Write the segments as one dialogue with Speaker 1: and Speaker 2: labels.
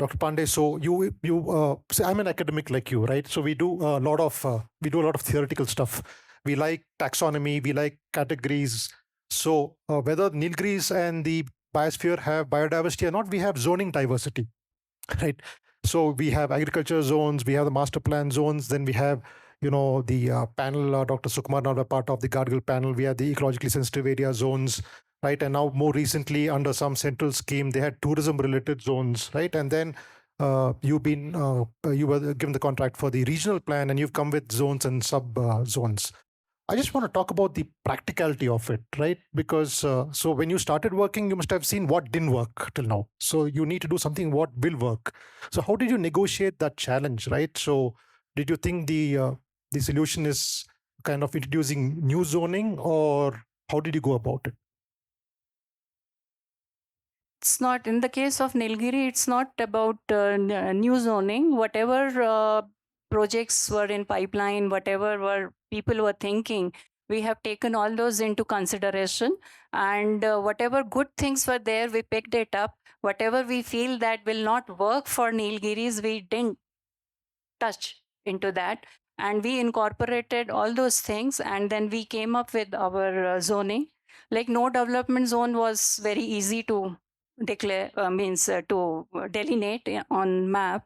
Speaker 1: Dr. Pandey. So so I'm an academic like you, right? So we do a lot of theoretical stuff. We like taxonomy, we like categories. So whether Nilgiris and the biosphere have biodiversity or not, we have zoning diversity, right? So we have agriculture zones, we have the master plan zones, then we have the panel, Dr. Sukumar, now a part of the Gargle panel. We have the ecologically sensitive area zones, right? And now more recently, under some central scheme, they had tourism related zones, right? And then you were given the contract for the regional plan, and you've come with zones and sub zones. I just want to talk about the practicality of it, right? Because so when you started working, you must have seen what didn't work till now. So you need to do something what will work. So how did you negotiate that challenge, right? So did you think the solution is kind of introducing new zoning, or how did you go about it?
Speaker 2: It's not, in the case of Nilgiri, it's not about new zoning. Whatever projects were in pipeline, whatever people were thinking, we have taken all those into consideration. And whatever good things were there, we picked it up. Whatever we feel that will not work for Nilgiris, we didn't touch into that. And we incorporated all those things, and then we came up with our zoning. Like no development zone was very easy to declare, to delineate on map.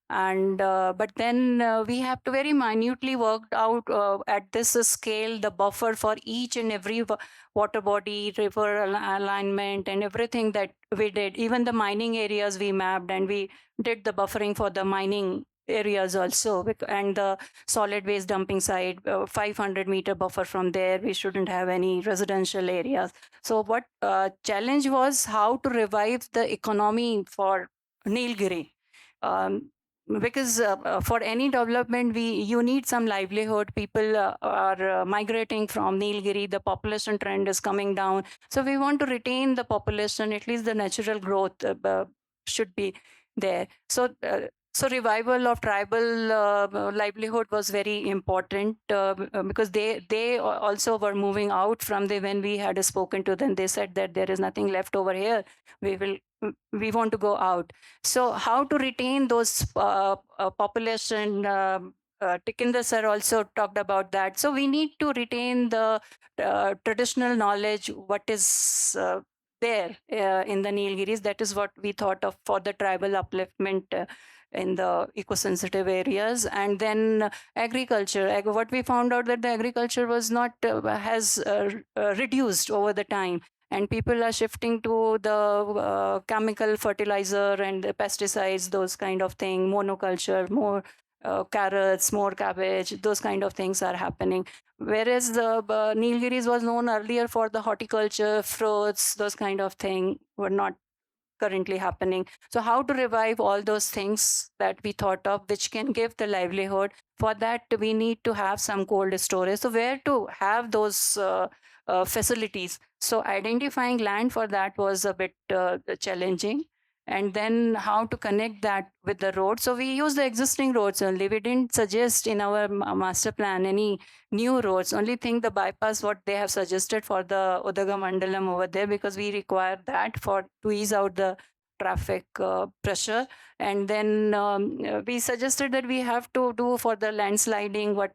Speaker 2: And but then we have to very minutely work out at this scale the buffer for each and every water body, river alignment, and everything that we did. Even the mining areas we mapped, and we did the buffering for the mining areas also, and the solid waste dumping site, 500-meter buffer from there. We shouldn't have any residential areas. So what challenge was how to revive the economy for Nilgiri. Because for any development, you need some livelihood. People are migrating from Nilgiri. The population trend is coming down. So we want to retain the population, at least the natural growth should be there. So revival of tribal livelihood was very important because they also were moving out from when we had spoken to them. They said that there is nothing left over here. We want to go out. So how to retain those population? Tikender sir also talked about that. So we need to retain the traditional knowledge, what is there in the Nilgiris. That is what we thought of for the tribal upliftment in the eco-sensitive areas. And then agriculture. What we found out that the agriculture was not has reduced over the time. And people are shifting to the chemical fertilizer and the pesticides, those kind of thing, monoculture, more carrots, more cabbage, those kind of things are happening. Whereas the Nilgiris was known earlier for the horticulture, fruits, those kind of thing were not currently happening. So how to revive all those things that we thought of, which can give the livelihood? For that, we need to have some cold storage. So where to have those facilities? So identifying land for that was a bit challenging. And then how to connect that with the road. So we use the existing roads only. We didn't suggest in our master plan any new roads. Only thing the bypass, what they have suggested for the Udaga Mandalam over there, because we require that to ease out the traffic pressure. And then we suggested that we have to do for the landsliding what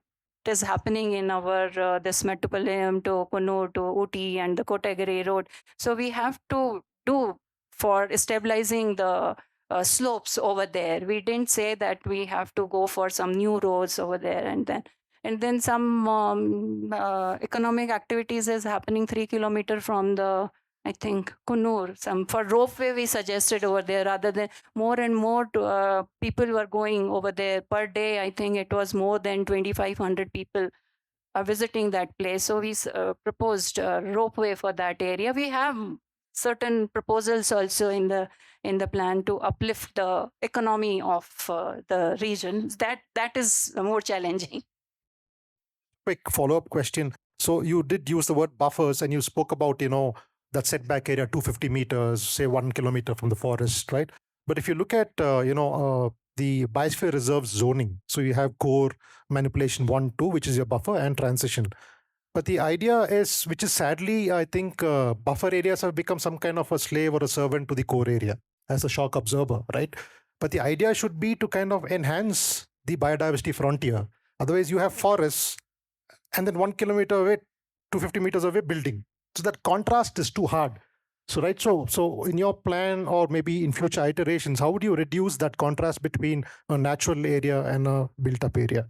Speaker 2: is happening in our this Metropolitan to Coonoor to Ooty and the Kotagiri road. So we have to do for stabilizing the slopes over there. We didn't say that we have to go for some new roads over there. And then some economic activities is happening 3 kilometers from the, I think, Coonoor. Some for ropeway we suggested over there, rather than more and more people were going over there per day. I think it was more than 2,500 people are visiting that place. So we proposed ropeway for that area. We have certain proposals also in the plan to uplift the economy of the region. That is more challenging.
Speaker 1: Quick follow-up question. So you did use the word buffers, and you spoke about that setback area 250 meters, say 1 kilometer from the forest, right? But if you look at the Biosphere Reserve zoning, so you have core, manipulation 1, 2, which is your buffer, and transition. But the idea is, which is sadly, I think buffer areas have become some kind of a slave or a servant to the core area as a shock absorber, right? But the idea should be to kind of enhance the biodiversity frontier. Otherwise, you have forests, and then 1 kilometer away, 250 meters away, building. So that contrast is too hard. So right, so in your plan or maybe in future iterations, how would you reduce that contrast between a natural area and a built-up area?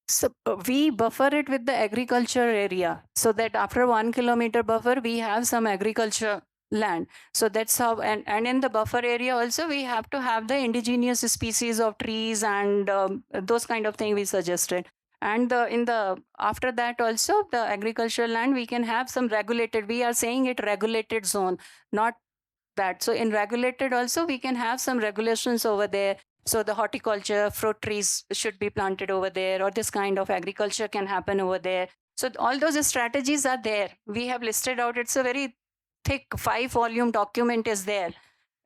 Speaker 2: So we buffer it with the agriculture area, so that after 1 kilometer buffer, we have some agriculture land. So that's how, and in the buffer area also, we have to have the indigenous species of trees and those kind of things we suggested. And in the after that also, the agricultural land, we can have some regulated, we are saying it regulated zone, not that. So in regulated also, we can have some regulations over there. So the horticulture, fruit trees should be planted over there, or this kind of agriculture can happen over there. So all those strategies are there. We have listed out. It's a very thick 5-volume document is there.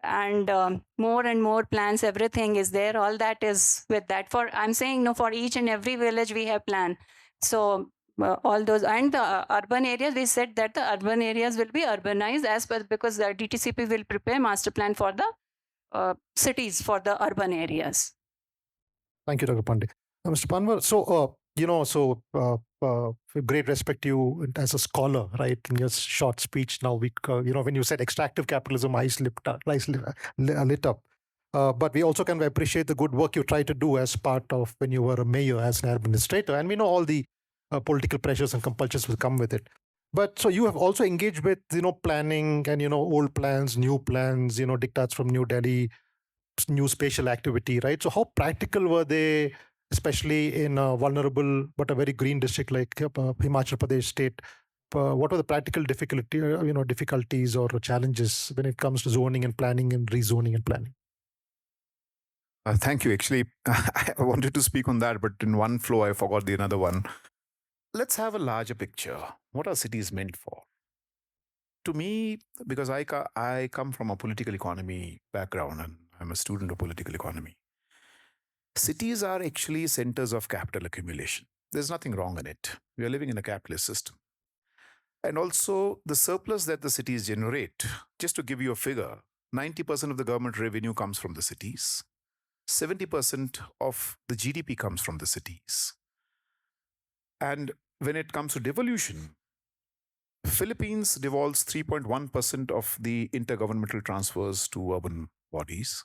Speaker 2: And more and more plans, everything is there. All that is with that. For I'm saying, no, for each and every village we have plan. So all those, and the urban areas, we said that the urban areas will be urbanized as per, because the DTCP will prepare master plan for the cities, for the urban areas.
Speaker 1: Thank you, Dr. Pandey. Mr. Panwar, great respect to you as a scholar, right? In your short speech now, when you said extractive capitalism, eyes lit up. But we also can appreciate the good work you try to do as part of when you were a mayor, as an administrator. And we know all the political pressures and compulsions will come with it. But so you have also engaged with, planning and, old plans, new plans, diktats from New Delhi, new spatial activity, right? So how practical were they, especially in a vulnerable but a very green district like Himachal Pradesh state? What were the practical difficulties or challenges when it comes to zoning and planning and rezoning and planning?
Speaker 3: Thank you. Actually, I wanted to speak on that, but in one flow, I forgot the another one. Let's have a larger picture. What are cities meant for? To me, because I come from a political economy background and I'm a student of political economy, cities are actually centers of capital accumulation. There's nothing wrong in it. We are living in a capitalist system. And also the surplus that the cities generate, just to give you a figure, 90% of the government revenue comes from the cities. 70% of the GDP comes from the cities. And when it comes to devolution, Philippines devolves 3.1% of the intergovernmental transfers to urban bodies.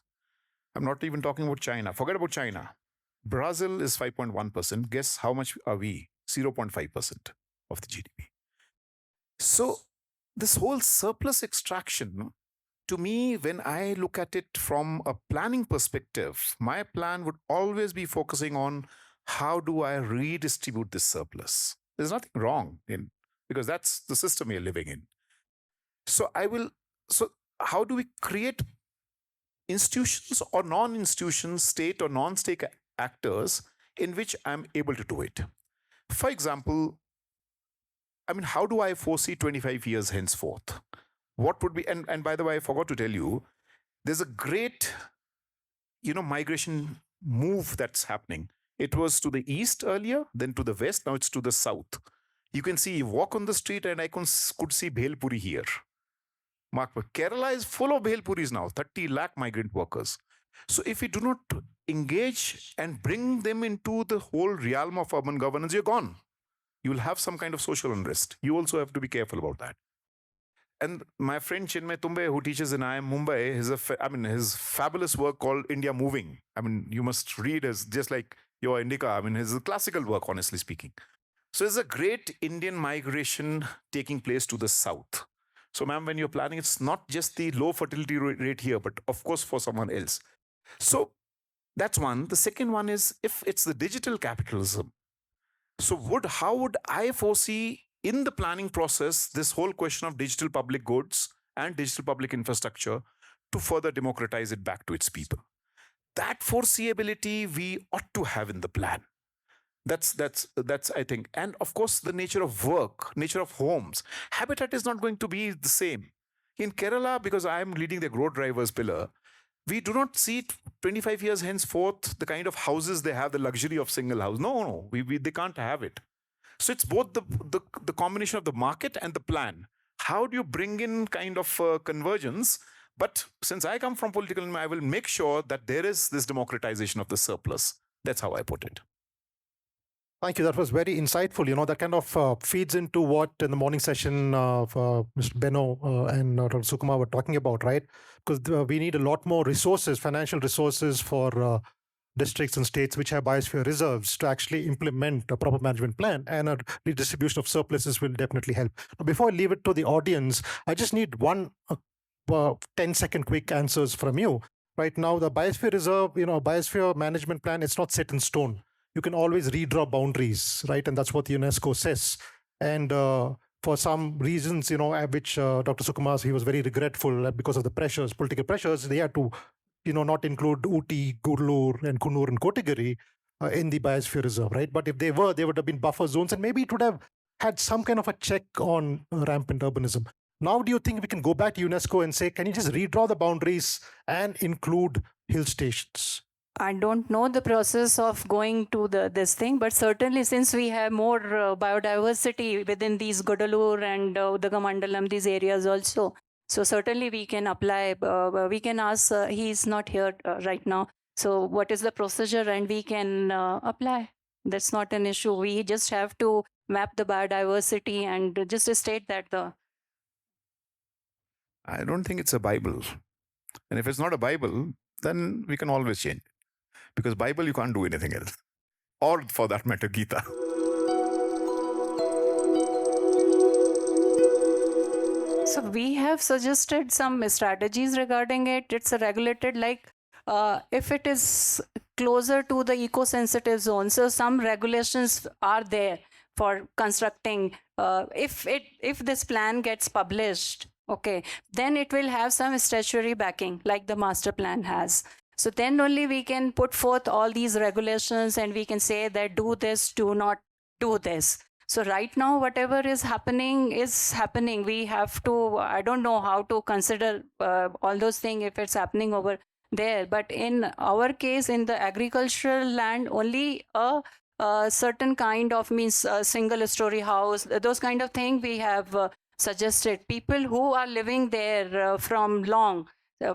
Speaker 3: I'm not even talking about China. Forget about China. Brazil is 5.1%. Guess how much are we? 0.5% of the GDP. So this whole surplus extraction, to me, when I look at it from a planning perspective, my plan would always be focusing on how do I redistribute this surplus? There's nothing wrong in, because that's the system we're living in. So how do we create institutions or non-institutions, state or non-state actors in which I'm able to do it? For example, how do I foresee 25 years henceforth? What would be, and by the way, I forgot to tell you, there's a great, migration move that's happening. It was to the east earlier, then to the west, now it's to the south. You can see, you walk on the street and I could see Bhelpuri here. Kerala is full of Bhelpuris now, 30 lakh migrant workers. So if we do not engage and bring them into the whole realm of urban governance, you're gone. You will have some kind of social unrest. You also have to be careful about that. And my friend Chinmay Tumbe, who teaches in IIM Mumbai, his fabulous work called India Moving. You must read as just like your Indica. His classical work, honestly speaking. So there's a great Indian migration taking place to the south. So ma'am, when you're planning, it's not just the low fertility rate here, but of course for someone else. So that's one. The second one is, if it's the digital capitalism, so how would I foresee in the planning process this whole question of digital public goods and digital public infrastructure to further democratize it back to its people? That foreseeability we ought to have in the plan. That's I think. And of course, the nature of work, nature of homes. Habitat is not going to be the same. In Kerala, because I am leading the growth drivers pillar, we do not see 25 years henceforth the kind of houses they have, the luxury of single house. No, they can't have it. So it's both the combination of the market and the plan. How do you bring in kind of convergence But since I come from political, I will make sure that there is this democratization of the surplus. That's how I put it.
Speaker 1: Thank you. That was very insightful. That kind of feeds into what in the morning session Mr. Beno and Dr. Sukumar were talking about, right? Because we need a lot more resources, financial resources for districts and states which have biosphere reserves to actually implement a proper management plan, and a redistribution of surpluses will definitely help. Now, before I leave it to the audience, I just need one 10-second quick answers from you. Right now, the biosphere reserve, biosphere management plan, it's not set in stone. You can always redraw boundaries, right? And that's what the UNESCO says. And for some reasons, which Dr. Sukumar, he was very regretful because of the pressures, political pressures, they had to, not include Ooty, Gudalur, and Coonoor and Kotagiri in the biosphere reserve, right? But if they were, they would have been buffer zones, and maybe it would have had some kind of a check on rampant urbanism. Now, do you think we can go back to UNESCO and say, can you just redraw the boundaries and include hill stations?
Speaker 2: I don't know the process of going to this thing, but certainly since we have more biodiversity within these Gudalur and Udagamandalam, these areas also, so certainly we can apply, we can ask, he's not here right now, so what is the procedure, and we can apply. That's not an issue. We just have to map the biodiversity and just state that
Speaker 3: I don't think it's a Bible. And if it's not a Bible, then we can always change it. Because Bible, you can't do anything else. Or for that matter, Gita.
Speaker 2: So we have suggested some strategies regarding it. It's a regulated, like if it is closer to the eco-sensitive zone, so some regulations are there for constructing. If this plan gets published, okay, then it will have some statutory backing, like the master plan has. So then only we can put forth all these regulations, and we can say that do this, do not do this. So right now, whatever is happening is happening. We have to, I don't know how to consider all those things if it's happening over there. But in our case, in the agricultural land, only a certain kind of means a single story house, those kind of thing we have suggested. People who are living there from long,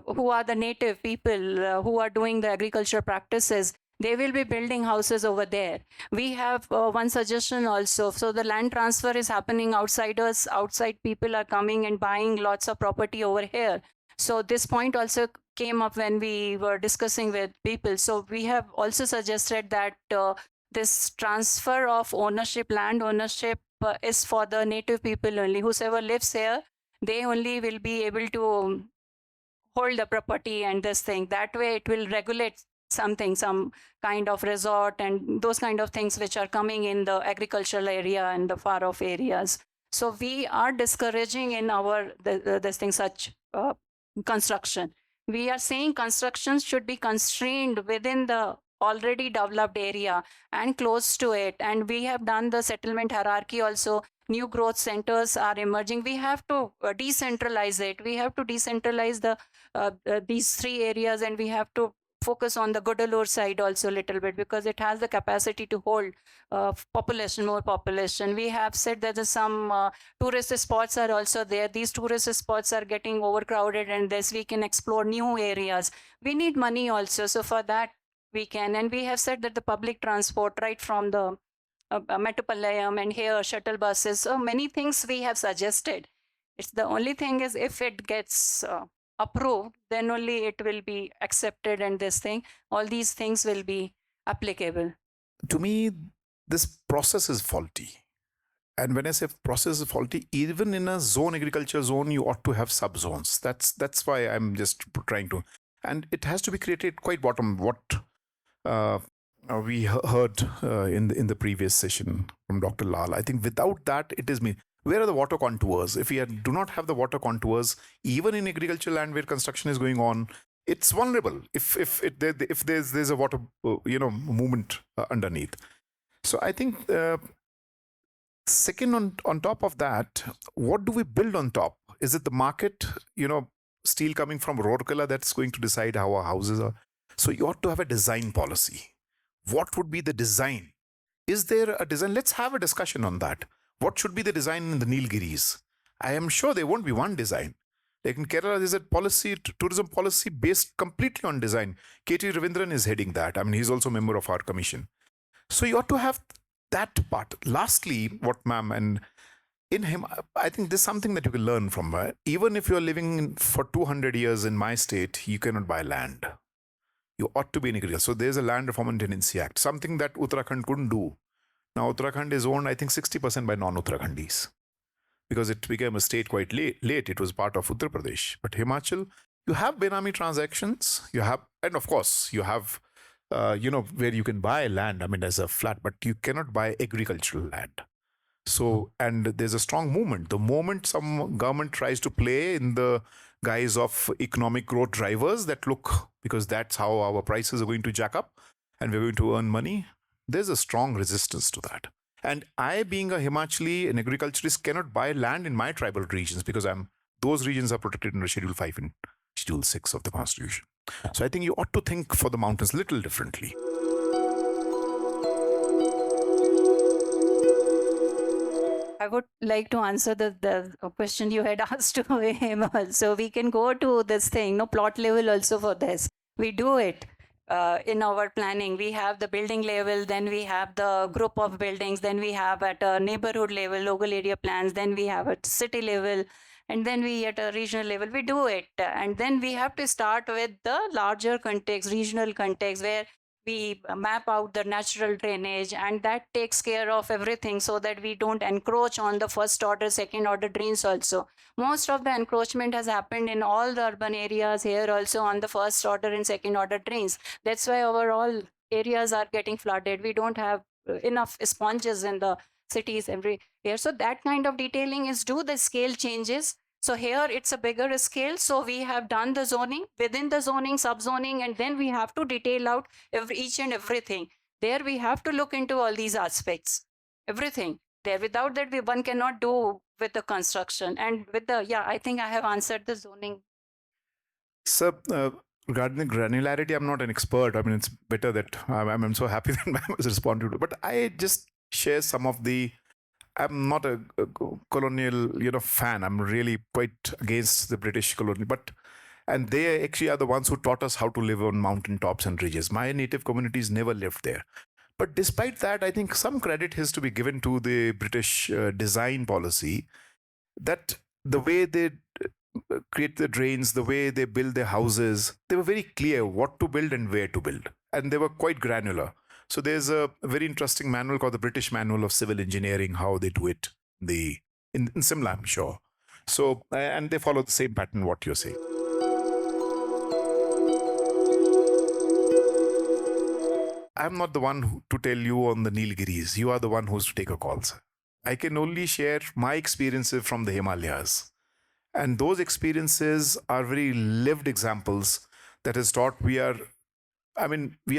Speaker 2: who are the native people who are doing the agriculture practices, they will be building houses over there. We have one suggestion also. So the land transfer is happening. Outsiders, outside people are coming and buying lots of property over here. So this point also came up when we were discussing with people. So we have also suggested that this transfer of ownership, land ownership is for the native people only. Whoever lives here, they only will be able to hold the property and this thing. That way it will regulate something, some kind of resort and those kind of things which are coming in the agricultural area and the far off areas. So we are discouraging in our this thing such construction. We are saying construction should be constrained within the already developed area and close to it. And we have done the settlement hierarchy also. New growth centers are emerging. We have to decentralize it. We have to decentralize these three areas, and we have to focus on the Gudalur side also a little bit, because it has the capacity to hold population, more population. We have said that some tourist spots are also there. These tourist spots are getting overcrowded, and this we can explore new areas. We need money also, so for that we can. And we have said that the public transport, right from the Metropolitan and here shuttle buses, so many things we have suggested. It's the only thing is if it gets approved, then only it will be accepted, and this thing, all these things will be applicable.
Speaker 3: To me, this process is faulty. And when I say process is faulty, even in a zone, agriculture zone, you ought to have subzones. That's why I'm just trying to, and it has to be created quite bottom. What we heard in the previous session from Dr. Lal. I think without that, it is me. Where are the water contours? If we do not have the water contours, even in agricultural land where construction is going on, it's vulnerable. If there's a water movement underneath. So I think second on top of that, what do we build on top? Is it the market? Steel coming from Rourkela that's going to decide how our houses are. So you ought to have a design policy. What would be the design? Is there a design? Let's have a discussion on that. What should be the design in the Nilgiris? I am sure there won't be one design. Like in Kerala, there's a policy, tourism policy based completely on design. K.T. Ravindran is heading that. I mean, he's also a member of our commission. So you ought to have that part. Lastly, what ma'am, and in him, I think there's something that you can learn from. Even if you're living for 200 years in my state, you cannot buy land. You ought to be in agriculture. So there's a Land Reform and Tenancy Act, something that Uttarakhand couldn't do. Now Uttarakhand is owned, I think, 60% by non-Uttarakhandis because it became a state quite late. It was part of Uttar Pradesh. But Himachal, you have Benami transactions. You have, and of course, you have, where you can buy land, I mean, as a flat, but you cannot buy agricultural land. So, and there's a strong movement. The moment some government tries to play in the guise of economic growth drivers that look, because that's how our prices are going to jack up and we're going to earn money, there's a strong resistance to that. And I, being a Himachali, an agriculturist, cannot buy land in my tribal regions because those regions are protected under Schedule 5 and Schedule 6 of the Constitution. So I think you ought to think for the mountains a little differently.
Speaker 2: I would like to answer the question you had asked to him also. We can go to this thing, no plot level also for this. We do it in our planning. We have the building level, then we have the group of buildings, then we have at a neighborhood level, local area plans, then we have at city level, and then we at a regional level, we do it. And then we have to start with the larger context, regional context, where we map out the natural drainage, and that takes care of everything so that we don't encroach on the first order, second order drains also. Most of the encroachment has happened in all the urban areas here also on the first order and second order drains. That's why overall areas are getting flooded. We don't have enough sponges in the cities everywhere. So that kind of detailing is the scale changes. So here it's a bigger scale. So we have done the zoning, within the zoning, subzoning, and then we have to detail out each and everything. There we have to look into all these aspects, everything. There, without that, one cannot do with the construction. And with the, I think I have answered the zoning.
Speaker 3: Sir, regarding the granularity, I'm not an expert. I mean, it's better that I'm so happy that ma'am has responded to. But I just share some of the. I'm not a colonial, fan. I'm really quite against the British colonial, and they actually are the ones who taught us how to live on mountain tops and ridges. My native communities never lived there. But despite that, I think some credit has to be given to the British design policy, that the way they create the drains, the way they build their houses, they were very clear what to build and where to build. And they were quite granular. So there's a very interesting manual called the British Manual of Civil Engineering, how they do it in Simla, I'm sure. So, and they follow the same pattern, what you're saying. I'm not the one to tell you on the Nilgiris. You are the one who's to take a call, sir. I can only share my experiences from the Himalayas. And those experiences are very lived examples that has taught we are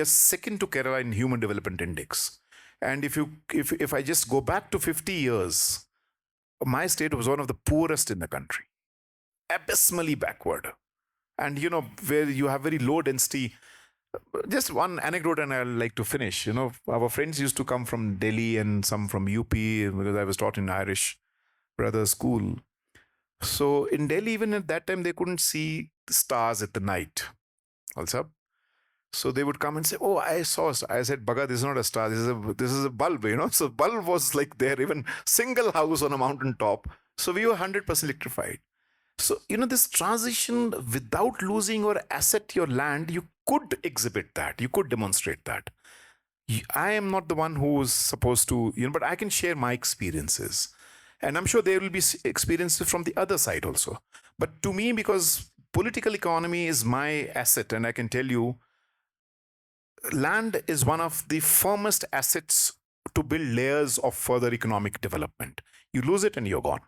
Speaker 3: second to Kerala in Human Development Index. And if I just go back to 50 years, my state was one of the poorest in the country, abysmally backward. And, where you have very low density. Just one anecdote and I'd like to finish. Our friends used to come from Delhi and some from UP because I was taught in Irish Brothers School. So in Delhi, even at that time, they couldn't see stars at the night. Also. So they would come and say, "Oh, I saw a star." I said, "Baga, this is not a star. This is a bulb." So bulb was like there, even single house on a mountain top. So we were 100% electrified. So this transition without losing or asset your land, you could exhibit that. You could demonstrate that. I am not the one who is supposed to, but I can share my experiences, and I'm sure there will be experiences from the other side also. But to me, because political economy is my asset, and I can tell you, land is one of the firmest assets to build layers of further economic development. You lose it and you're gone.